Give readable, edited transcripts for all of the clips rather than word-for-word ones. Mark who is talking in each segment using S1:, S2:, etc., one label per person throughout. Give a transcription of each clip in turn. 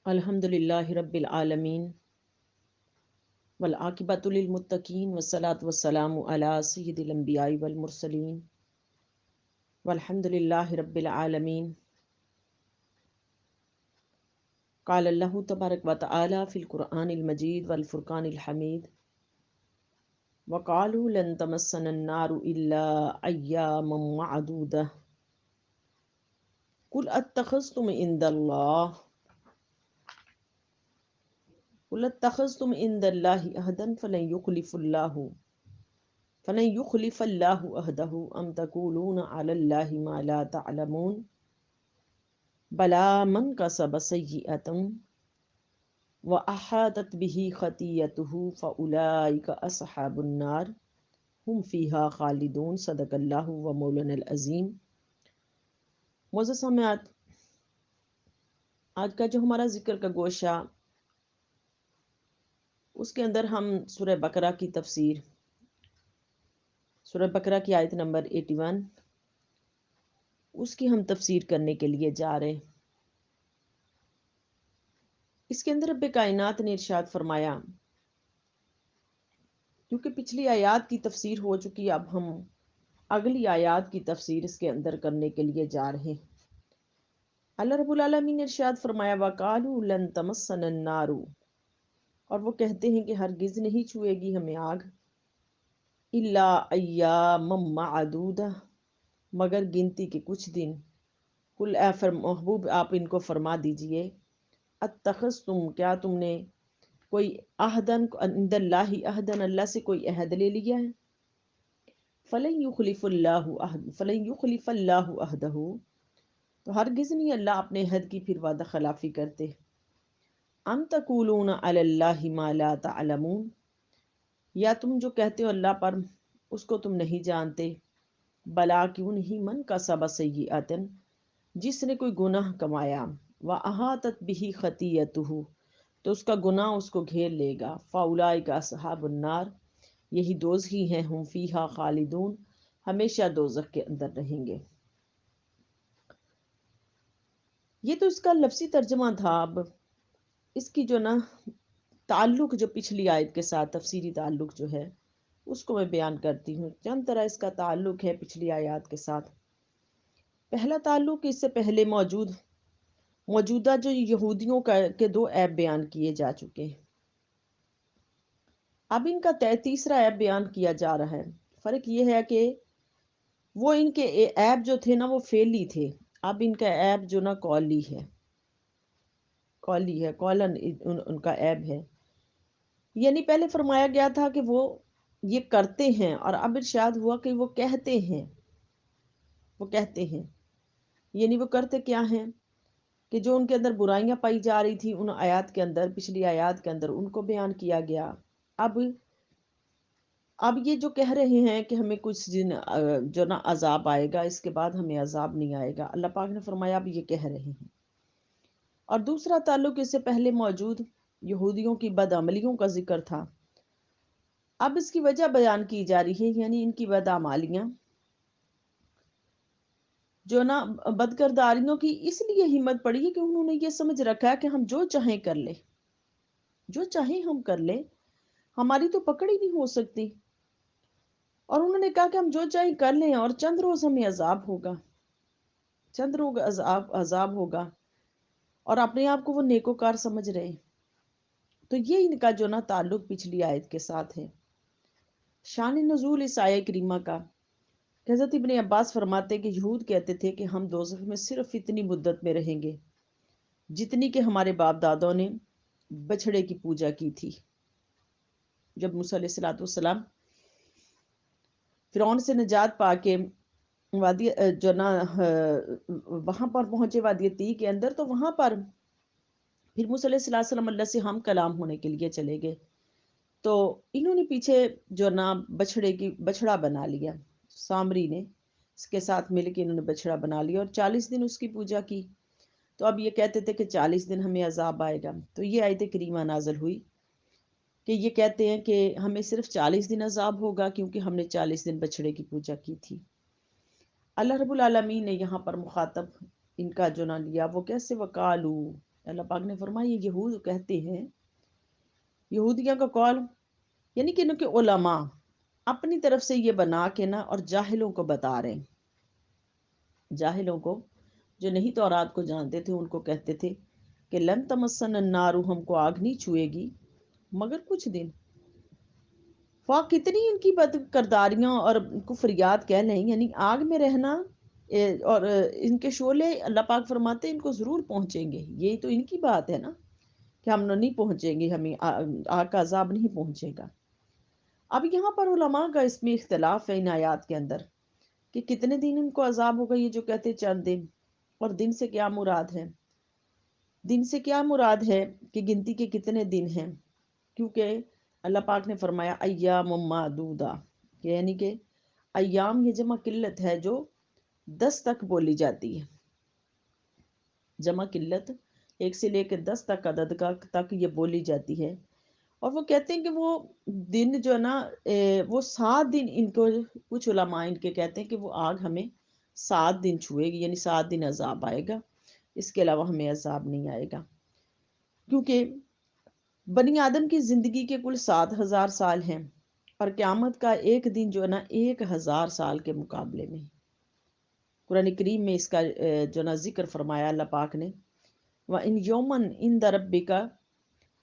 S1: الحمدللہ رب العالمین والعاقبۃ للمتقین والصلاۃ والسلام علی سید الانبیاء والمرسلین والحمدللہ رب العالمین۔ قال اللہ تبارک و تعالی فی القرآن المجید والفرقان الحمید وقالوا لن تمسنا النار الا ایاما معدودہ قل اتخذتم عند اللہ قل اتخذتم عند اللہ عہدا فلن يخلف اللہ عہدہ ام تقولون علی اللہ ما لا تعلمون بلا من کسب سیئۃ وأحاطت به خطیئتہ فأولئک اصحاب النار ہم فیہا خالدون۔ صدق اللہ و مولانا العظیم۔ معزز سامعات، آج کا جو ہمارا ذکر کا گوشہ، اس کے اندر ہم سورہ بقرہ کی تفسیر، سورہ بقرہ کی آیت نمبر 81، اس کی ہم تفسیر کرنے کے لیے جا رہے ہیں۔ اس کے اندر رب کائنات نے ارشاد فرمایا، کیونکہ پچھلی آیات کی تفسیر ہو چکی، اب ہم اگلی آیات کی تفسیر اس کے اندر کرنے کے لیے جا رہے ہیں۔ اللہ رب العالمین نے ارشاد فرمایا وَقَالُوا لَن تَمَسَّنَا النَّارُ، اور وہ کہتے ہیں کہ ہرگز نہیں چھوئے گی ہمیں آگ، اِلَّا أَيَّامًا مَّعْدُودَةً، مگر گنتی کے کچھ دن۔ قل اے محبوب آپ ان کو فرما دیجئے، اتخذتم، کیا تم نے کوئی عہدن عند اللہ، عہدن اللہ سے کوئی عہد لے لیا ہے؟ فلن یخلف اللہ عہدہ، تو ہرگز نہیں اللہ اپنے عہد کی پھر وعدہ خلافی کرتے۔ ام تقولون علی اللہ ما لا تعلمون، یا تم جو کہتے ہو اللہ پر اس کو تم نہیں جانتے۔ بلا، کیوں نہیں، من کسب سیئۃ، جس نے کوئی گناہ کمایا، وَأَحَاطَتْ بِهِ خَطِیَّتُهُ، تو اس کا گناہ اس کو گھیر لے گا، فَأُولَئِکَ أَصْحَابُ النَّارِ، یہی دوزخی ہیں، ہم فیہا خالدون، ہمیشہ دوزخ کے اندر رہیں گے۔ یہ تو اس کا لفظی ترجمہ تھا۔ اب اس کی جو نا تعلق جو پچھلی آیت کے ساتھ، تفسیری تعلق جو ہے اس کو میں بیان کرتی ہوں۔ چند طرح اس کا تعلق ہے پچھلی آیات کے ساتھ۔ پہلا تعلق، اس سے پہلے موجودہ جو یہودیوں کے دو عیب بیان کیے جا چکے ہیں، اب ان کا تیسرا عیب بیان کیا جا رہا ہے۔ فرق یہ ہے کہ وہ ان کے عیب جو تھے نا وہ فعلی تھے، اب ان کا عیب جو نا قولی ہے، قولن ان کا عیب ہے۔ یعنی پہلے فرمایا گیا تھا کہ وہ یہ کرتے ہیں، اور اب ارشاد ہوا کہ وہ کہتے ہیں۔ یعنی وہ کرتے کیا ہیں کہ جو ان کے اندر برائیاں پائی جا رہی تھی ان آیات کے اندر، پچھلی آیات کے اندر، ان کو بیان کیا گیا۔ اب یہ جو کہہ رہے ہیں کہ ہمیں کچھ دن جو نا عذاب آئے گا، اس کے بعد ہمیں عذاب نہیں آئے گا، اللہ پاک نے فرمایا اب یہ کہہ رہے ہیں۔ اور دوسرا تعلق، اس سے پہلے موجود یہودیوں کی بدعملیوں کا ذکر تھا، اب اس کی وجہ بیان کی جا رہی ہے، یعنی ان کی بدعمالیاں جو نا بدکرداریوں کی اس لیے ہمت پڑی ہے کہ انہوں نے یہ سمجھ رکھا ہے کہ ہم جو چاہیں کر لیں، جو چاہیں ہم کر لیں، ہماری تو پکڑ ہی نہیں ہو سکتی۔ اور انہوں نے کہا کہ ہم جو چاہیں کر لیں اور چند روز ہمیں عذاب ہوگا، چند روز عذاب ہوگا، اور اپنے آپ کو وہ نیکوکار سمجھ رہے۔ تو یہ ان کا جو نا تعلق پچھلی آیت کے ساتھ ہے۔ شان نزول اس آیہ کریمہ کا، حضرت ابن عباس فرماتے کہ یہود کہتے تھے کہ ہم دوزخ میں صرف اتنی مدت میں رہیں گے جتنی کہ ہمارے باپ دادوں نے بچھڑے کی پوجا کی تھی۔ جب موسیٰ علیہ السلام فرعون سے نجات پا کے وادی جو نا وہاں پر پہنچے، وادی تی کے اندر، تو وہاں پر پھر موسیٰ علیہ السلام اللہ سے ہم کلام ہونے کے لیے چلے گئے، تو انہوں نے پیچھے جو نا بچھڑا بنا لیا، سامری نے اس کے ساتھ مل کے انہوں نے بچھڑا بنا لیا اور 40 دن اس کی پوجا کی۔ تو اب یہ کہتے تھے کہ 40 دن ہمیں عذاب آئے گا، تو یہ آیت کریمہ نازل ہوئی کہ یہ کہتے ہیں کہ ہمیں صرف 40 دن عذاب ہوگا کیونکہ ہم نے 40 دن بچھڑے کی پوجا کی تھی۔ اللہ رب العالمین نے یہاں پر مخاطب ان کا جو نہ لیا، وہ کیسے، وقالو، اللہ پاک نے فرمایا یہ یہود کہتے ہیں، یہودیوں کا قول یعنی کہ ان کے علماء اپنی طرف سے یہ بنا کے نا اور جاہلوں کو بتا رہے ہیں، جاہلوں کو جو نہیں تورات کو جانتے تھے ان کو کہتے تھے کہ لن تمسن النار، ہم کو آگ نہیں چھوئے گی مگر کچھ دن۔ واہ کتنی ان کی بد کرداریاں اور کفریات کہہ لیں، یعنی آگ میں رہنا اور ان کے شعلے اللہ پاک فرماتے ہیں ان کو ضرور پہنچیں گے، یہی تو ان کی بات ہے نا کہ ہم نہیں پہنچیں گے، ہمیں آگ کا عذاب نہیں پہنچے گا۔ اب یہاں پر علماء کا اس میں اختلاف ہے ان آیات کے اندر کہ کتنے دن ان کو عذاب ہوگا، یہ جو کہتے چند دن، اور دن سے کیا مراد ہے، دن سے کیا مراد ہے کہ گنتی کے کتنے دن ہیں، کیونکہ اللہ پاک نے فرمایا ایام معدودہ، یعنی کہ ایام یہ جمع قلت ہے جو 10 تک بولی جاتی ہے، جمع قلت 1 سے لے کے 10 تک عدد کا تک یہ بولی جاتی ہے، اور وہ کہتے ہیں کہ وہ دن جو ہے نا وہ 7 دن ان کو، کچھ علماء ان کے کہتے ہیں کہ وہ آگ ہمیں 7 دن چھوئے گی، یعنی 7 دن عذاب آئے گا، اس کے علاوہ ہمیں عذاب نہیں آئے گا، کیونکہ بنی آدم کی زندگی کے کل 7,000 سال ہیں، اور قیامت کا ایک دن جو ہے نا 1,000 سال کے مقابلے میں، قرآن کریم میں اس کا جو نا ذکر فرمایا اللہ پاک نے، وَإِنْ يَوْمًا عِنْدَ رَبِّكَ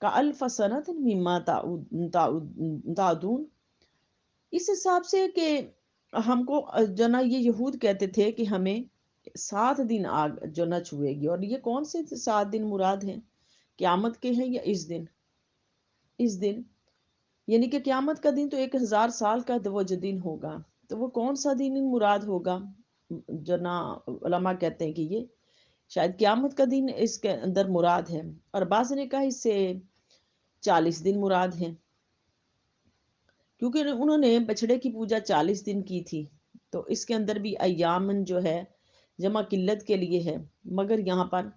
S1: كَأَلْفَ سَنَةٍ مِّمَّا تَعُدُّونَ، اس حساب سے کہ ہم کو جو نا یہ یہود کہتے تھے کہ ہمیں 7 دن آگ جو نہ چھوئے گی، اور یہ کون سے 7 دن مراد ہیں، قیامت کے ہیں یا اس دن، اس دن یعنی کہ قیامت کا دن تو 1,000 سال کا وہ جو دن ہوگا، تو وہ کون سا دن مراد ہوگا، جو نا علماء کہتے ہیں کہ یہ شاید قیامت کا دن اس کے اندر مراد ہے، اور بعض نے کہا اس سے 40 دن مراد ہیں، کیونکہ انہوں نے بچڑے کی پوجا 40 دن کی تھی، تو اس کے اندر بھی ایامن جو ہے جمع قلت کے لیے ہے، مگر یہاں پر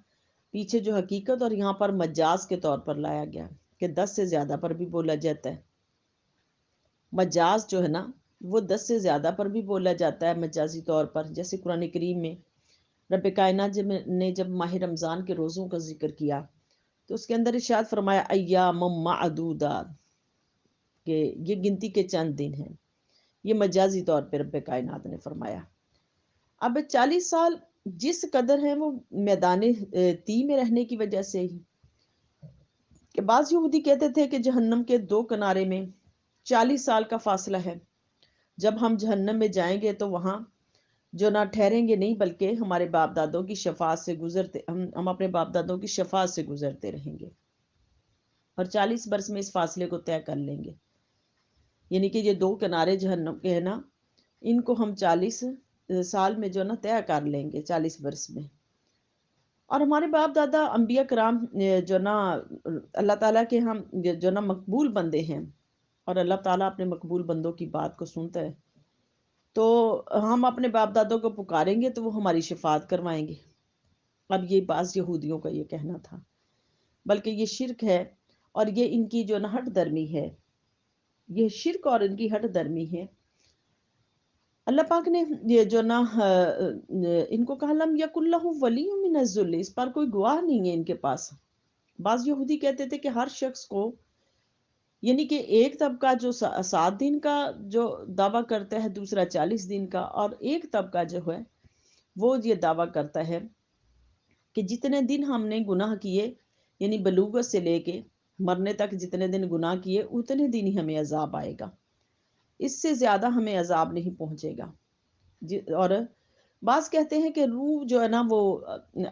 S1: پیچھے جو حقیقت اور یہاں پر مجاز کے طور پر لایا گیا کہ 10 سے زیادہ پر بھی بولا جاتا ہے، مجاز جو ہے نا وہ 10 سے زیادہ پر بھی بولا جاتا ہے مجازی طور پر، جیسے قرآن کریم میں رب کائنات نے جب ماہ رمضان کے روزوں کا ذکر کیا تو اس کے اندر ارشاد فرمایا ایام معدودات، کہ یہ گنتی کے چند دن ہیں، یہ مجازی طور پہ رب کائنات نے فرمایا۔ اب 40 سال جس قدر ہیں وہ میدان تی میں رہنے کی وجہ سے ہی، کہ بعض یہودی کہتے تھے کہ جہنم کے 2 کنارے میں 40 سال کا فاصلہ ہے، جب ہم جہنم میں جائیں گے تو وہاں جو نہ ٹھہریں گے نہیں، بلکہ ہمارے باپ دادوں کی شفاعت سے گزرتے، ہم اپنے باپ دادوں کی شفاعت سے گزرتے رہیں گے، اور 40 برس میں اس فاصلے کو طے کر لیں گے، یعنی کہ یہ 2 کنارے جہنم کے ہیں نا، ان کو ہم 40 سال میں جو نا طے کر لیں گے، 40 برس میں۔ اور ہمارے باپ دادا انبیاء کرام جو نا اللہ تعالیٰ کے ہم جو نا مقبول بندے ہیں، اور اللہ تعالیٰ اپنے مقبول بندوں کی بات کو سنتا ہے، تو ہم اپنے باپ دادوں کو پکاریں گے تو وہ ہماری شفاعت کروائیں گے۔ اب یہ بعض یہودیوں کا یہ کہنا تھا، بلکہ یہ شرک ہے، اور یہ ان کی جو نا ہٹ درمی ہے، یہ شرک اور ان کی ہٹ درمی ہے۔ اللہ پاک نے یہ جو نا ان کو کہا لم یکن لہ ولی من الذل، اس پر کوئی گواہ نہیں ہے ان کے پاس۔ بعض یہودی کہتے تھے کہ ہر شخص کو، یعنی کہ ایک طبقہ جو 7 دن کا جو دعویٰ کرتا ہے، دوسرا 40 دن کا، اور ایک طبقہ جو ہے وہ یہ دعویٰ کرتا ہے کہ جتنے دن ہم نے گناہ کیے، یعنی بلوغت سے لے کے مرنے تک جتنے دن گناہ کیے اتنے دن ہی ہمیں عذاب آئے گا، اس سے زیادہ ہمیں عذاب نہیں پہنچے گا۔ اور بعض کہتے ہیں کہ روح جو ہے نا وہ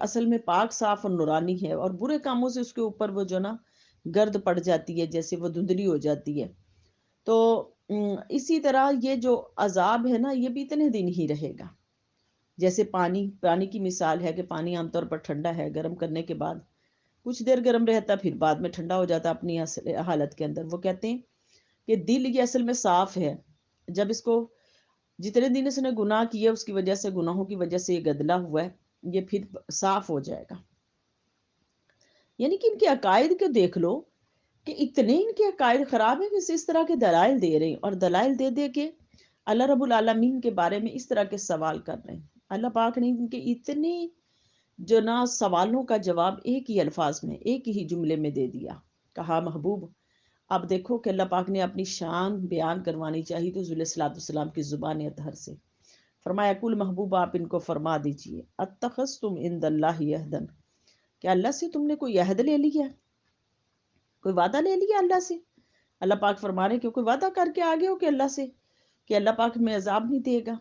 S1: اصل میں پاک صاف اور نورانی ہے، اور برے کاموں سے اس کے اوپر وہ جو نا گرد پڑ جاتی ہے، جیسے وہ دھندلی ہو جاتی ہے، تو اسی طرح یہ جو عذاب ہے نا یہ بھی اتنے دن ہی رہے گا، جیسے پانی کی مثال ہے کہ پانی عام طور پر ٹھنڈا ہے، گرم کرنے کے بعد کچھ دیر گرم رہتا پھر بعد میں ٹھنڈا ہو جاتا اپنی حالت کے اندر۔ وہ کہتے ہیں کہ دل یہ اصل میں صاف ہے، جب اس کو جتنے دن اس نے گناہ کیے اس کی وجہ سے، گناہوں کی وجہ سے یہ گدلا ہوا ہے، یہ پھر صاف ہو جائے گا۔ یعنی کہ ان کے عقائد کو دیکھ لو کہ اتنے ان کے عقائد خراب ہیں کہ اس طرح کے دلائل دے رہے ہیں، اور دلائل دے دے کے اللہ رب العالمین کے بارے میں اس طرح کے سوال کر رہے ہیں۔ اللہ پاک نے ان کے اتنے جو نا سوالوں کا جواب ایک ہی الفاظ میں، ایک ہی جملے میں دے دیا. کہا محبوب اب دیکھو کہ اللہ پاک نے اپنی شان بیان کروانی چاہیے تو رسول صلی اللہ علیہ وسلم کی زبان اطہر سے فرمایا کل محبوب آپ ان کو فرما دیجئے اتخذتم عند اللہ عہدا، کیا اللہ سے تم نے کوئی عہد لے لیا، کوئی وعدہ لے لیا اللہ سے؟ اللہ پاک فرما رہے کہ کوئی وعدہ کر کے آگے ہو کہ اللہ سے کہ اللہ پاک میں عذاب نہیں دے گا.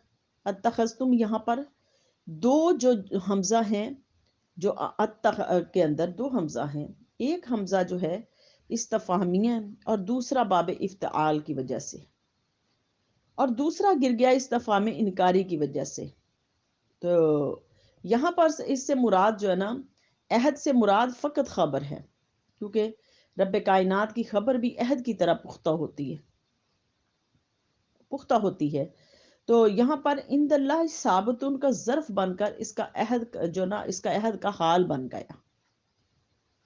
S1: اتخذتم یہاں پر دو جو حمزہ ہیں، جو اتخ کے اندر دو حمزہ ہیں، ایک حمزہ جو ہے استفہامیہ اور دوسرا باب افتعال کی وجہ سے، اور دوسرا گر گیا استفہام انکاری کی وجہ سے. تو یہاں پر اس سے مراد جو ہے نا، عہد سے مراد فقط خبر ہے، کیونکہ رب کائنات کی خبر بھی عہد کی طرح پختہ ہوتی ہے. تو یہاں پر عند اللہ ثابتن کا ظرف بن کر اس کا عہد جو نا، اس کا عہد کا حال بن گیا،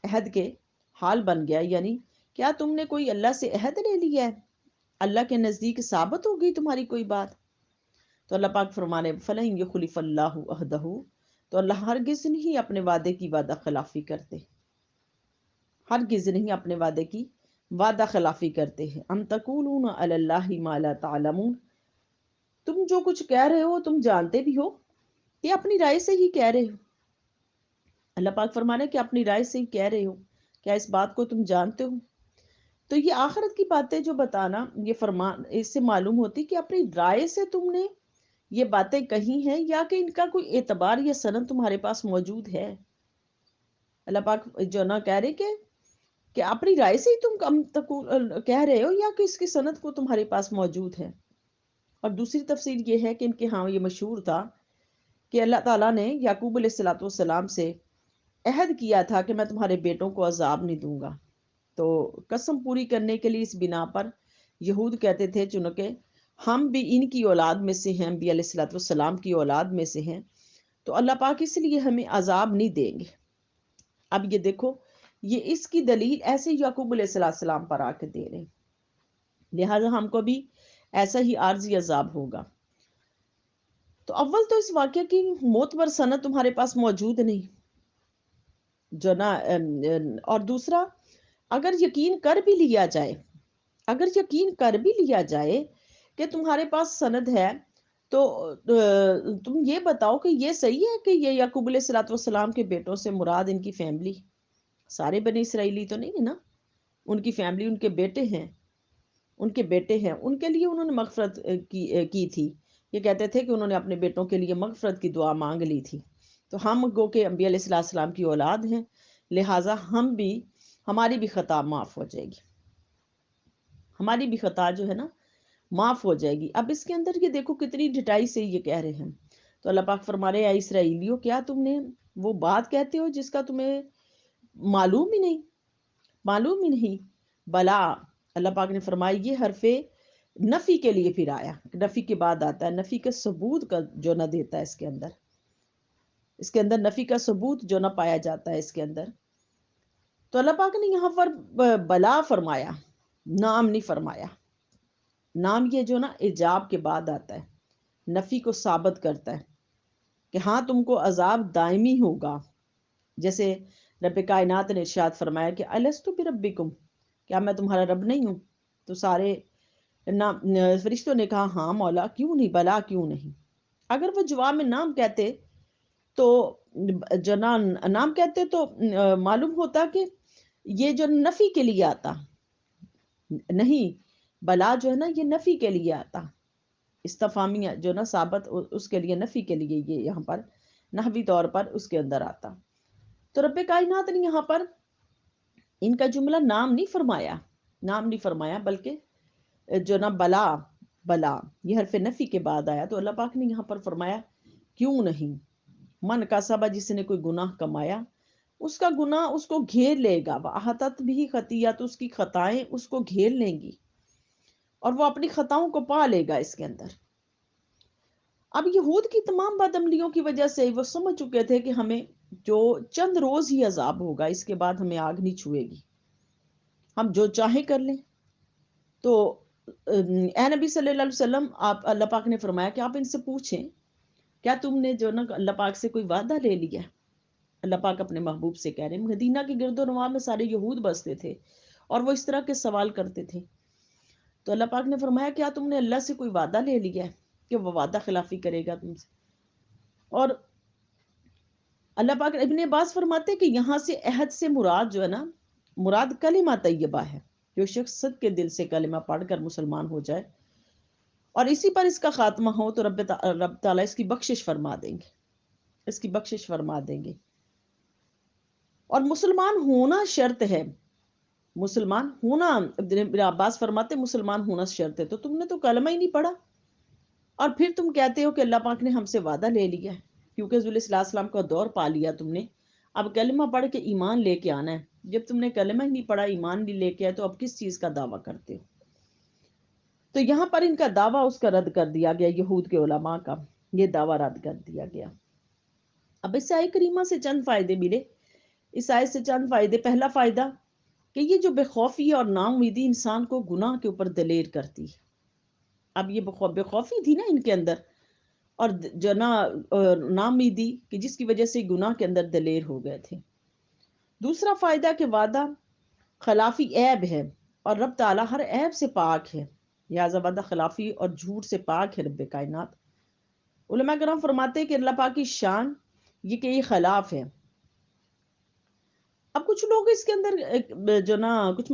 S1: عہد کے حال بن گیا. یعنی کیا تم نے کوئی اللہ سے عہد لے لیا ہے، اللہ کے نزدیک ثابت ہو گئی تمہاری کوئی بات؟ تو اللہ پاک فرمانے فَلَن يُخْلِفَ اللَّهُ عَهْدَهُ، تو اللہ ہرگز نہیں اپنے وعدے کی وعدہ خلافی کرتے، ہرگز نہیں اپنے وعدے کی وعدہ خلافی کرتے ہیں. ام تقولون علی اللہ ما لا تعلمون، تم جو کچھ کہہ رہے ہو تم جانتے بھی ہو، یہ اپنی رائے سے ہی کہہ رہے ہو. اللہ پاک فرما رہے کہ اپنی رائے سے ہی کہہ رہے ہو، کیا اس بات کو تم جانتے ہو؟ تو یہ آخرت کی باتیں جو بتانا، یہ فرمان اس سے معلوم ہوتی کہ اپنی رائے سے تم نے یہ باتیں کہی ہیں یا کہ ان کا کوئی اعتبار یا سند تمہارے پاس موجود ہے. اللہ پاک جو نہ کہہ رہے کہ اپنی رائے سے ہی تم کہہ رہے ہو یا کہ اس کی سند کو تمہارے پاس موجود ہے. اور دوسری تفسیر یہ ہے کہ ان کے ہاں یہ مشہور تھا کہ اللہ تعالیٰ نے یعقوب علیہ الصلوۃ والسلام سے عہد کیا تھا کہ میں تمہارے بیٹوں کو عذاب نہیں دوں گا. تو قسم پوری کرنے کے لیے اس بنا پر یہود کہتے تھے چنانکہ ہم بھی ان کی اولاد میں سے ہیں، انبیاء علیہ الصلوۃ والسلام کی اولاد میں سے ہیں، تو اللہ پاک اس لیے ہمیں عذاب نہیں دیں گے. اب یہ دیکھو، یہ اس کی دلیل ایسے یعقوب علیہ السلام پر آ کے دے رہے ہیں، لہٰذا ہم کو بھی ایسا ہی عارضی عذاب ہوگا. تو اول تو اس واقعے کی معتبر سند تمہارے پاس موجود نہیں جو نا، اور دوسرا اگر یقین کر بھی لیا جائے، اگر یقین کر بھی لیا جائے کہ تمہارے پاس سند ہے، تو تم یہ بتاؤ کہ یہ صحیح ہے کہ یہ یعقوب علیہ الصلوۃ والسلام کے بیٹوں سے مراد ان کی فیملی، سارے بنی اسرائیلی تو نہیں ہے نا، ان کی فیملی، ان کے بیٹے ہیں، ان کے بیٹے ہیں، ان کے لیے انہوں نے مغفرت کی تھی. یہ کہتے تھے کہ انہوں نے اپنے بیٹوں کے لیے مغفرت کی دعا مانگ لی تھی. تو ہم گو کہ انبیاء علیہ السلام کی اولاد ہیں، لہٰذا ہماری بھی خطا معاف ہو جائے گی، ہماری بھی خطا جو ہے نا معاف ہو جائے گی. اب اس کے اندر یہ دیکھو کتنی ڈٹائی سے یہ کہہ رہے ہیں. تو اللہ پاک فرما رہے اے اسرائیلیوں، کیا تم نے وہ بات کہتے ہو جس کا تمہیں معلوم ہی نہیں؟ بلا، اللہ پاک نے فرمایا یہ حرف نفی کے لیے پھر آیا، نفی کے بعد آتا ہے، نفی کے ثبوت کا جو نہ دیتا ہے، اس کے اندر نفی کا ثبوت جو نہ پایا جاتا ہے اس کے اندر. تو اللہ پاک نے یہاں پر بلا فرمایا، نام نہیں فرمایا. نام یہ جو نا ایجاب کے بعد آتا ہے، نفی کو ثابت کرتا ہے کہ ہاں تم کو عذاب دائمی ہوگا. جیسے رب کائنات نے ارشاد فرمایا کہ الستو بربکم، کیا میں تمہارا رب نہیں ہوں؟ تو سارے فرشتوں نے کہا ہاں مولا، کیوں نہیں، بلا کیوں نہیں. اگر وہ جواب میں نام کہتے تو جو نام کہتے تو معلوم ہوتا کہ یہ جو نفی کے لیے آتا، نہیں، بلا جو ہے نا یہ نفی کے لیے آتا، استفہامیہ جو نا ثابت، اس کے لیے نفی کے لیے یہ یہاں پر نحوی طور پر اس کے اندر آتا. تو رب کائنات نے یہاں پر ان کا جملہ نام نہیں فرمایا بلکہ جو نا بلا یہ حرف نفی کے بعد آیا. تو اللہ پاک نے یہاں پر فرمایا کیوں نہیں، من کا سبا، جس نے کوئی گناہ کمایا اس کا گناہ اس کو گھیر لے گا، وَأَحَاطَتْ بِهِ خَطِیَّتُهُ، اس کی خطائیں اس کو گھیر لیں گی اور وہ اپنی خطاؤں کو پا لے گا اس کے اندر. اب یہود کی تمام بدعملیوں کی وجہ سے وہ سمجھ چکے تھے کہ ہمیں جو چند روز ہی عذاب ہوگا، اس کے بعد ہمیں آگ نہیں چھوئے گی، ہم جو چاہیں کر لیں. تو اے نبی صلی اللہ علیہ وسلم، آپ، اللہ پاک نے فرمایا کہ آپ ان سے پوچھیں کیا تم نے جو نا اللہ پاک سے کوئی وعدہ لے لیا؟ اللہ پاک اپنے محبوب سے کہہ رہے ہیں، مدینہ کے گرد و نواح میں سارے یہود بستے تھے اور وہ اس طرح کے سوال کرتے تھے. تو اللہ پاک نے فرمایا کیا تم نے اللہ سے کوئی وعدہ لے لیا ہے کہ وہ وعدہ خلافی کرے گا تم سے؟ اور اللہ پاک ابن عباس فرماتے کہ یہاں سے عہد سے مراد جو ہے نا، مراد کلمہ طیبہ ہے. جو شخص صدق کے دل سے کلمہ پڑھ کر مسلمان ہو جائے اور اسی پر اس کا خاتمہ ہو تو رب تعالیٰ اس کی بخشش فرما دیں گے، اس کی بخشش فرما دیں گے. اور مسلمان ہونا شرط ہے، مسلمان ہونا، ابن عباس فرماتے مسلمان ہونا شرط ہے. تو تم نے تو کلمہ ہی نہیں پڑھا اور پھر تم کہتے ہو کہ اللہ پاک نے ہم سے وعدہ لے لیا ہے، کیونکہ رسول صلی اللہ علیہ وسلم کا دور پا لیا تم نے، اب کلمہ پڑھ کے ایمان لے کے آنا ہے. جب تم نے کلمہ ہی نہیں پڑھا، ایمان نہیں لے کے آئے، تو اب کس چیز کا دعویٰ کرتے ہو؟ تو یہاں پر ان کا دعویٰ اس کا رد کر دیا گیا، یہود کے علماء کا یہ دعویٰ رد کر دیا گیا. اب اس آیت کریمہ سے چند فائدے ملے. اس آیت سے چند فائدے. پہلا فائدہ کہ یہ جو بے خوفی اور نا امیدی انسان کو گناہ کے اوپر دلیر کرتی ہے. اب یہ بے خوفی تھی نا ان کے اندر، اور جو نا امیدی کہ جس کی وجہ سے گناہ کے اندر دلیر ہو گئے تھے. دوسرا فائدہ کہ وعدہ خلافی عیب ہے اور رب تعالیٰ ہر عیب سے پاک ہے، لہٰذا وعدہ خلافی اور جھوٹ سے پاک ہے رب کائنات. علماء کرام فرماتے ہیں کہ اللہ پاک کی شان یہ کہ یہ خلاف ہے. اب کچھ لوگ اس کے اندر جو نا کچھ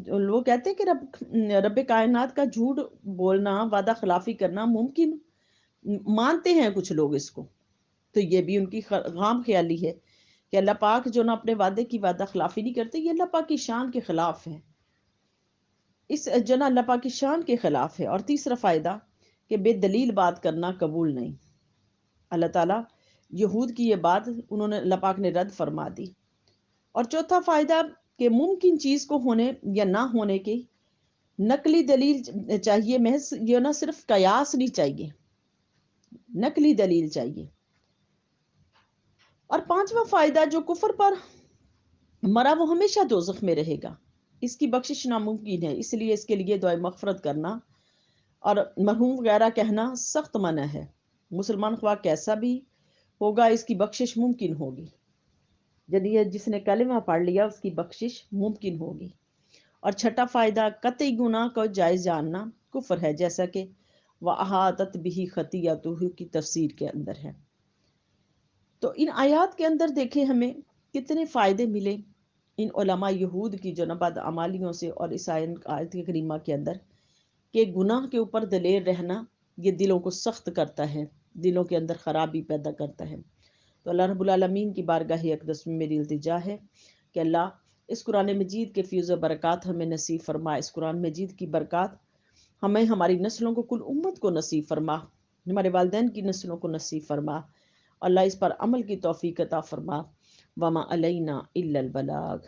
S1: لوگ کہتے ہیں کہ رب کائنات کا جھوٹ بولنا، وعدہ خلافی کرنا ممکن مانتے ہیں کچھ لوگ اس کو. تو یہ بھی ان کی غام خیالی ہے کہ اللہ پاک جو نا اپنے وعدے کی وعدہ خلافی نہیں کرتے، یہ اللہ پاک کی شان کے خلاف ہے، اس جو نا اللہ پاک کی شان کے خلاف ہے. اور تیسرا فائدہ کہ بے دلیل بات کرنا قبول نہیں. اللہ تعالیٰ یہود کی یہ بات انہوں نے اللہ پاک نے رد فرما دی. اور چوتھا فائدہ کہ ممکن چیز کو ہونے یا نہ ہونے کی نقلی دلیل چاہیے، محض یہ نہ صرف قیاس نہیں چاہیے، نقلی دلیل چاہیے. اور پانچواں فائدہ جو کفر پر مرا وہ ہمیشہ دوزخ میں رہے گا، اس کی بخشش ناممکن ہے، اس لیے اس کے لیے دعائے مغفرت کرنا اور مرحوم وغیرہ کہنا سخت منع ہے. مسلمان خواہ کیسا بھی ہوگا اس کی بخشش ممکن ہوگی، یعنی جس نے کلمہ پڑھ لیا اس کی بخشش ممکن ہوگی. اور چھٹا فائدہ قطعی گناہ کو جائز جاننا کفر ہے، جیسا کہ وَأَحَاطَتْ بِهِ خَطِیَّتُهُ کی تفسیر کے اندر ہے. تو ان آیات کے اندر دیکھیں ہمیں کتنے فائدے ملے ان علماء یہود کی جو بد عمالیوں سے، اور اس آیت کریمہ کے اندر کہ گناہ کے اوپر دلیر رہنا یہ دلوں کو سخت کرتا ہے، دلوں کے اندر خرابی پیدا کرتا ہے. تو اللہ رب العالمین کی بارگاہ اقدس میں میری التجا ہے کہ اللہ اس قرآن مجید کے فیض و برکات ہمیں نصیب فرما، اس قرآن مجید کی برکات ہمیں ہماری نسلوں کو، کل امت کو نصیب فرما، ہمارے والدین کی نسلوں کو نصیب فرما. اللہ اس پر عمل کی توفیق عطا فرما. وما علینا الا البلاغ.